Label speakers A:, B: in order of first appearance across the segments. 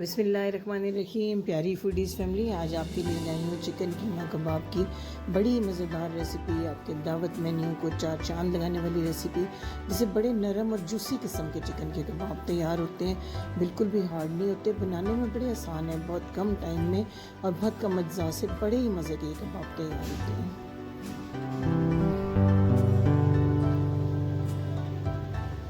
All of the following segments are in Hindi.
A: बिस्मिल्लाहिर्रहमानिर्रहीम। प्यारी फूडीज़ फैमिली, आज आपके लिए लाई हूँ चिकन कीमा कबाब की बड़ी मज़ेदार रेसिपी। आपके दावत मेन्यू को चार चांद लगाने वाली रेसिपी, जिसे बड़े नरम और जूसी किस्म के चिकन के कबाब तैयार होते हैं। बिल्कुल भी हार्ड नहीं होते, बनाने में बड़े आसान है। बहुत कम टाइम में और बहुत कम अज्जा से बड़े ही मज़े के कबाब तैयार होते हैं।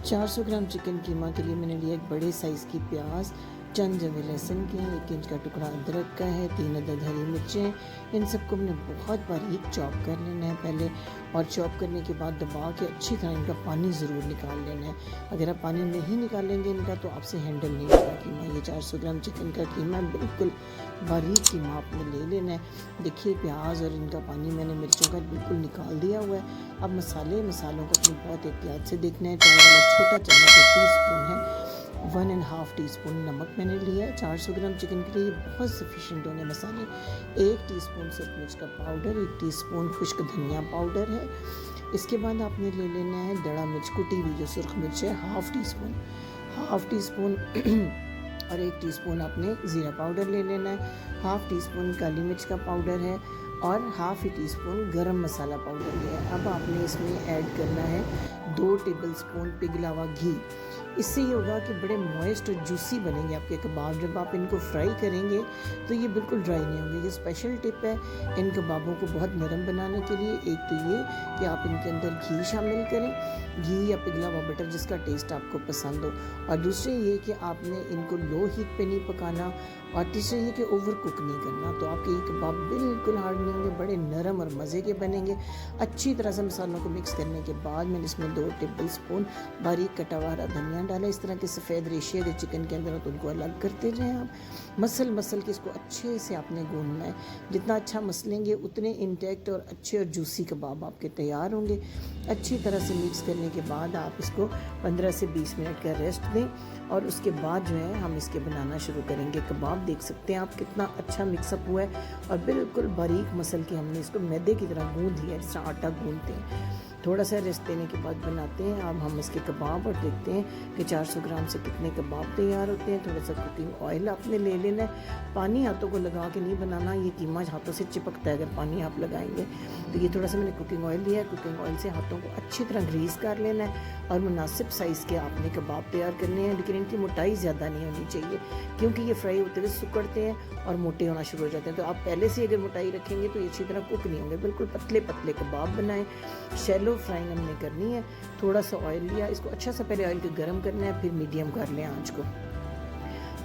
A: 400 ग्राम चिकन कीमा के लिए मैंने लिया एक बड़े साइज़ की प्याज, चंद जवे लहसुन के, 1 इंच का टुकड़ा अदरक का है, 3 अदद हरी मिर्चें। इन सबको हमने बहुत बारीक चॉप कर लेना है पहले, और चॉप करने के बाद दबा के अच्छी तरह इनका पानी ज़रूर निकाल लेना है। अगर आप पानी नहीं निकालेंगे इनका तो आपसे हैंडल नहीं होगा कीमा। ये 400 ग्राम चिकन का कीमा बिल्कुल बारीक कीमा आपने ले लेना है। देखिए प्याज और इनका पानी मैंने मिर्चों का बिल्कुल निकाल दिया हुआ है। अब मसालों को अपनी बहुत एहतियात से देखना है। चाय वाला छोटा चम्मच 1 टीस्पून है, 1.5 टीस्पून नमक मैंने लिया है। 400 ग्राम चिकन के लिए बहुत सफिशेंट होंगे मसाले। 1 टीस्पून सूरख मिर्च का पाउडर, 1 टीस्पून खुश्क धनिया पाउडर है। इसके बाद आपने ले लेना है दड़ा मिर्च कुटी हुई, जो सुरख मिर्च है, हाफ़ टीस्पून और 1 टीस्पून आपने ज़ीरा पाउडर ले लेना है। हाफ़ टीस्पून काली मिर्च का पाउडर है और हाफ़ टीस्पून गरम मसाला पाउडर लिया है। अब आपने इसमें ऐड करना है 2 टेबलस्पून पिघला हुआ घी। इससे ये होगा कि बड़े मॉइस्ट और जूसी बनेंगे आपके कबाब। जब आप इनको फ्राई करेंगे तो ये बिल्कुल ड्राई नहीं होंगे। ये स्पेशल टिप है इन कबाबों को बहुत नरम बनाने के लिए। एक तो ये कि आप इनके अंदर घी शामिल करें, घी या पिघला हुआ बटर, जिसका टेस्ट आपको पसंद हो। और दूसरे ये कि आपने इनको लो हीट पे नहीं पकाना, और तीसरे ये कि ओवर कुक नहीं करना। तो आपके ये कबाब बिल्कुल हार्ड नहीं होंगे, बड़े नरम और मज़े के बनेंगे। अच्छी तरह से मसालों को मिक्स करने के बाद मैंने इसमें 2 टेबलस्पून बारीक कटा हुआ हरा धनिया डाला। इस तरह के सफ़ेद रेशे अगर चिकन के अंदर हो तो उनको अलग करते जाएं आप। मसल के इसको अच्छे से आपने गूंदना है। जितना अच्छा मसलेंगे उतने इंटैक्ट और अच्छे और जूसी कबाब आपके तैयार होंगे। अच्छी तरह से मिक्स करने के बाद आप इसको 15 से 20 मिनट का रेस्ट दें, और उसके बाद जो है हम इसके बनाना शुरू करेंगे कबाब। देख सकते हैं आप कितना अच्छा मिक्सअप हुआ है, और बिल्कुल बारीक मसल के हमने इसको मैदे की तरह गूंद दिया, जिस तरह आटा गूंदते हैं। थोड़ा सा रेस्ट देने के बाद बनाते हैं अब हम इसके कबाब, और देखते हैं कि 400 ग्राम से कितने कबाब तैयार होते हैं। थोड़ा सा कुकिंग ऑयल आपने ले लेना है। पानी हाथों को लगा के नहीं बनाना, ये कीमा हाथों से चिपकता है अगर पानी आप लगाएंगे। तो ये थोड़ा सा मैंने कुकिंग ऑयल लिया है। कुकिंग ऑयल से हाथों को अच्छी तरह ग्रीस कर लेना है, और मुनासिब साइज़ के आपने कबाब तैयार करने हैं। लेकिन इनकी मोटाई ज़्यादा नहीं होनी चाहिए, क्योंकि ये फ्राई होते हुए सिकुड़ते हैं और मोटे होना शुरू हो जाते हैं। तो आप पहले से अगर मोटाई रखेंगे तो ये अच्छी तरह कुक नहीं होंगे। बिल्कुल पतले पतले कबाब बनाएं। शैलो फ्राई हमने करनी है। थोड़ा सा ऑयल लिया, इसको अच्छा सा पहले ऑयल को गर्म करना है, फिर मीडियम कर लें आंच को।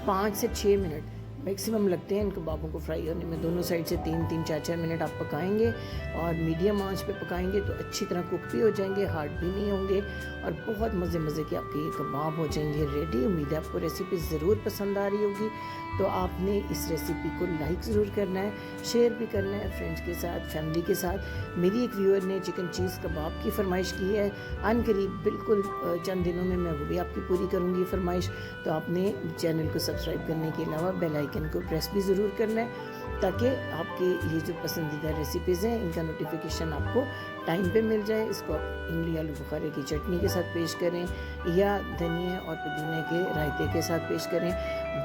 A: 5 से 6 मिनट मैक्सिमम लगते हैं इन कबाबों को फ्राई होने में। दोनों साइड से 3-3, 4-4 मिनट आप पकाएंगे, और मीडियम आंच पे पकाएंगे तो अच्छी तरह कुक भी हो जाएंगे, हार्ड भी नहीं होंगे, और बहुत मज़े के आपके ये कबाब हो जाएंगे रेडी। उम्मीद है आपको रेसिपी ज़रूर पसंद आ रही होगी। तो आपने इस रेसिपी को लाइक ज़रूर करना है, शेयर भी करना है फ्रेंड्स के साथ, फैमिली के साथ। मेरी एक व्यूअर ने चिकन चीज़ कबाब की फरमाइश की है। अनकरीब बिल्कुल चंद दिनों में मैं वो भी आपकी पूरी करूँगी फरमाइश। तो आपने चैनल को सब्सक्राइब करने के अलावा बेल आइकन को प्रेस भी ज़रूर करना है, ताकि आपके ये जो पसंदीदा रेसिपीज़ हैं इनका नोटिफिकेशन आपको टाइम पे मिल जाए। इसको आप इमली आलू बुखारे की चटनी के साथ पेश करें, या धनिया और पुदीने के रायते के साथ पेश करें।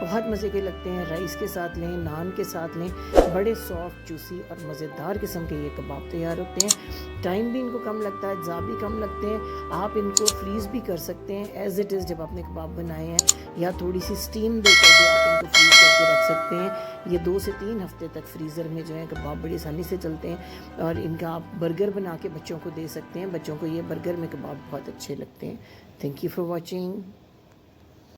A: बहुत मज़े के लगते हैं। राइस के साथ लें, नान के साथ लें। बड़े सॉफ्ट, जूसी और मज़ेदार किस्म के ये कबाब तैयार होते हैं। टाइम भी इनको कम लगता है, जा भी कम लगते हैं। आप इनको फ्रीज़ भी कर सकते हैं एज़ इट इज़ जब आपने कबाब बनाए हैं, या थोड़ी सी स्टीम देकर भी आप इनको फ्रीज़ करके रख सकते हैं। ये 2 से 3 हफ्ते तक फ्रीज़र में जो है कबाब बड़ी आसानी से चलते हैं, और इनका आप बर्गर बना के बच्चों को दे सकते हैं। बच्चों को ये बर्गर में कबाब बहुत अच्छे लगते हैं। Thank you for watching.